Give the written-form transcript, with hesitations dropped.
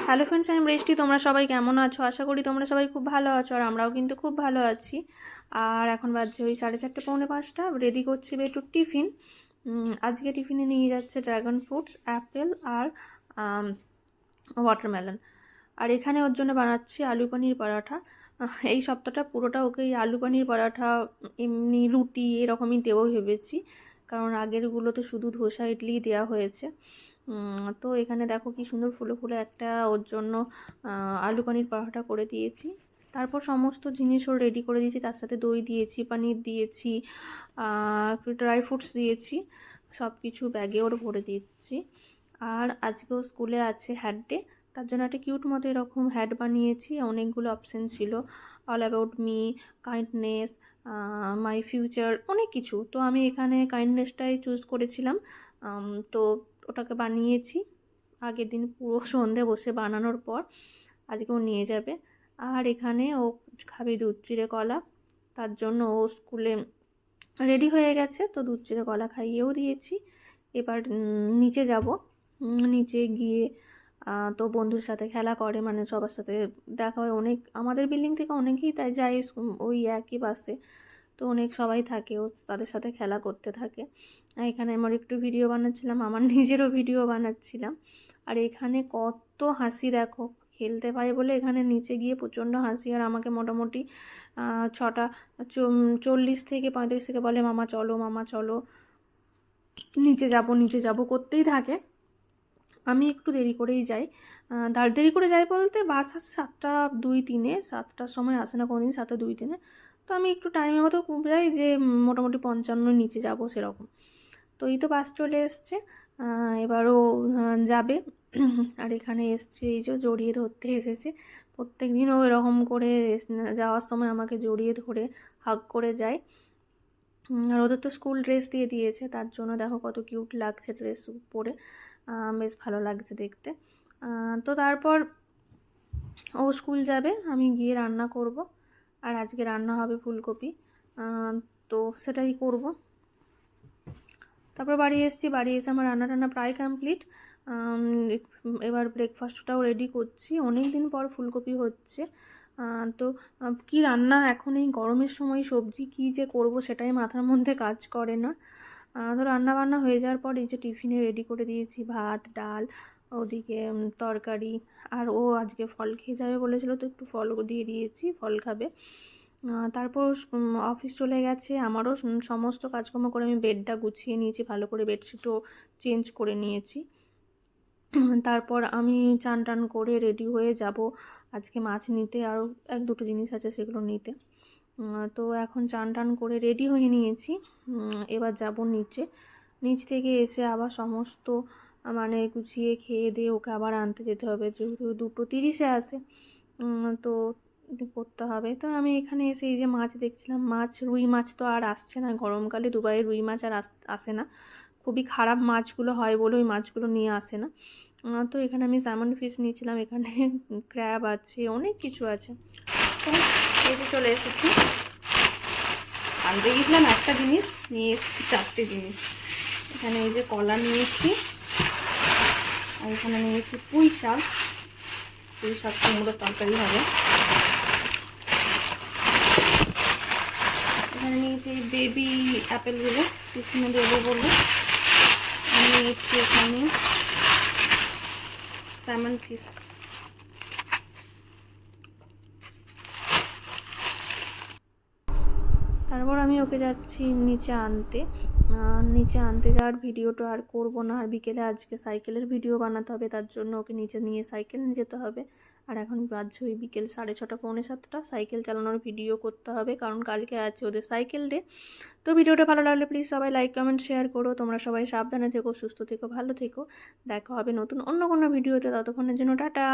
Hello friends, আমি বৃষ্টি। তোমরা সবাই কেমন আছো? আশা করি তোমরা সবাই খুব ভালো আছো, আর আমরাও কিন্তু খুব ভালো আছি। আর এখন বাজছে ওই 4:30 পৌনে 5টা। রেডি করছি বেটুর টিফিন। আজকে টিফিনে নিয়ে যাচ্ছে ড্রাগন ফ্রুটস, অ্যাপেল আর ওয়াটারমেলন। আর এখানে ওর জন্য বানাচ্ছি আলু পনির পরোটা। এই সপ্তাহটা পুরোটা ওকে এই আলু পনির পরোটা, এমনি রুটি এরকমই দেবো ভেবেছি, কারণ আগেরগুলোতে শুধু ধোসা ইডলি দেওয়া হয়েছে। তো এখানে দেখো কি সুন্দর ফুলে ফুলে একটা ওর জন্য আলু পনির পরোটা করে দিয়েছি। তারপর সমস্ত জিনিস ওর রেডি করে দিয়েছি, তার সাথে দই দিয়েছি, পনির দিয়েছি, একটু ড্রাই ফ্রুটস দিয়েছি, সব কিছু ব্যাগে ওর ভরে দিচ্ছি। আর আজকেও স্কুলে আছে হ্যাড ডে, তার জন্য একটা কিউট মতো এরকম হ্যাড বানিয়েছি। অনেকগুলো অপশান ছিল, all about me, kindness, my future, অনেক কিছু। তো আমি এখানে কাইন্ডনেসটাই চুজ করেছিলাম। তো ওটাকে বানিয়েছি আগের দিন পুরো সন্ধে বসে বানানোর পর। আজকেও নিয়ে যাবে। আর এখানে ও খাবে দুধ চিড়ে কলা, তার জন্য ও স্কুলে রেডি হয়ে গেছে। তো দুধ চিড়ে কলা খাইয়েও দিয়েছি। এবার নিচে যাব। নিচে গিয়ে তো বন্ধুর সাথে খেলা করে, মানে সবার সাথে দেখা হয়। অনেক আমাদের বিল্ডিং থেকে অনেকেই তাই যায় ওই একই বাসে, তো অনেক সবাই থাকে, ও তাদের সাথে খেলা করতে থাকে। এখানে আমার একটু ভিডিও বানাচ্ছিলাম, আমার নিজেরও ভিডিও বানাচ্ছিলাম। আর এখানে কত হাসি দেখো, খেলতে পাই বলে এখানে নিচে গিয়ে প্রচণ্ড হাসি। আর আমাকে মোটামুটি 6:40 থেকে 35 থেকে বলে মামা চলো, মামা চলো, নিচে যাব নিচে যাব করতেই থাকে। আমি একটু দেরি করেই যাই। দেরি করে যাই বলতে, বাস আসে 7:02-3, 7টার সময় আসে না কোনোদিন, 7:02-3। তো আমি একটু টাইমের মতো যাই, যে মোটামুটি 55 নিচে যাব সেরকম। তো এই তো বাস চলে এসছে, এবারও যাবে। আর এখানে এসছে, এই যে জড়িয়ে ধরতে এসেছে। প্রত্যেক দিনও এরকম করে যাওয়ার সময় আমাকে জড়িয়ে ধরে হাগ করে যায়। আর ওদের তো স্কুল ড্রেস দিয়ে দিয়েছে, তার জন্য দেখো কত কিউট লাগছে ড্রেস পরে, বেশ ভালো লাগছে দেখতে। তো তারপর ও স্কুল যাবে, আমি গিয়ে রান্না করব। আর আজকে রান্না হবে ফুলকপি, তো সেটাই করব। তারপর বাড়ি এসেছি, বাড়ি এসে আমার রান্না টান্না প্রায় কমপ্লিট। এবার ব্রেকফাস্টটাও রেডি করছি। অনেক দিন পর ফুলকপি হচ্ছে। তো কি রান্না এখন এই গরমের সময়, সবজি কি যে করব সেটাই মাথার মধ্যে কাজ করে না। তো রান্না বান্না হয়ে যাওয়ার পর এই যে টিফিনে রেডি করে দিয়েছি ভাত, ডাল, ওদিকে তরকারি। আর ও আজকে ফল খেয়ে যাবে বলেছিল, তো একটু ফলও দিয়ে দিয়েছি, ফল খাবে। তারপর অফিস চলে গেছে। আমারও সমস্ত কাজকর্ম করে আমি বেডটা গুছিয়ে নিয়েছি, ভালো করে বেডশিটও চেঞ্জ করে নিয়েছি। তারপর আমি চান টান করে রেডি হয়ে যাব আজকে মাছ নিতে, আরও 1-2টো জিনিস আছে সেগুলো নিতে। তো এখন চান টান করে রেডি হয়ে নিয়েছি। এবার যাব নিচে। নিচ থেকে এসে আবার সমস্ত মানে গুছিয়ে খেয়ে দিয়ে ওকে আবার আনতে যেতে হবে, যেহেতু 2:30-এ আসে। তো করতে হবে। তো আমি এখানে এসে এই যে মাছ দেখছিলাম, রুই মাছ তো আর আসছে না গরমকালে, দুবাইয়ে রুই মাছ আর আসে না। খুবই খারাপ মাছগুলো হয় বলে ওই মাছগুলো নিয়ে আসে না। তো এখানে আমি স্যামন ফিশ নিয়েছিলাম, এখানে ক্র্যাব আছে, অনেক কিছু আছে। তো এই যে চলে এসেছি। আনতে গেছিলাম একটা জিনিস, নিয়ে এসেছি 4টে জিনিস। এখানে এই যে কলা নিয়েছি, আর এখানে নিয়েছি পুঁই শাক কুমড়োর তরকারি হবে। এখানে নিয়েছি বেবি অ্যাপেলগুলো, টিফিনে দেবো বলে। আমি নিয়েছি এখানে স্যামন ফিশ। তারপর আমি ওকে যাচ্ছি নিচে আনতে। নিচে আনতে যাওয়ার ভিডিওটা আর করবো না। আর বিকেলে আজকে সাইকেলের ভিডিও বানাতে হবে, তার জন্য ওকে নিচে নিয়ে সাইকেল নিয়ে যেতে হবে। আর এখন বাজছে ওই বিকেল 6:30 পৌনে 7টা। সাইকেল চালানোর ভিডিও করতে হবে, কারণ কালকে আছে ওদের সাইকেল ডে। তো ভিডিওটা ভালো লাগলে প্লিজ সবাই লাইক কমেন্ট শেয়ার করো। তোমরা সবাই সাবধানে থেকো, সুস্থ থেকো, ভালো থেকো। দেখা হবে নতুন অন্য কোনো ভিডিওতে, ততক্ষণের জন্য টাটা।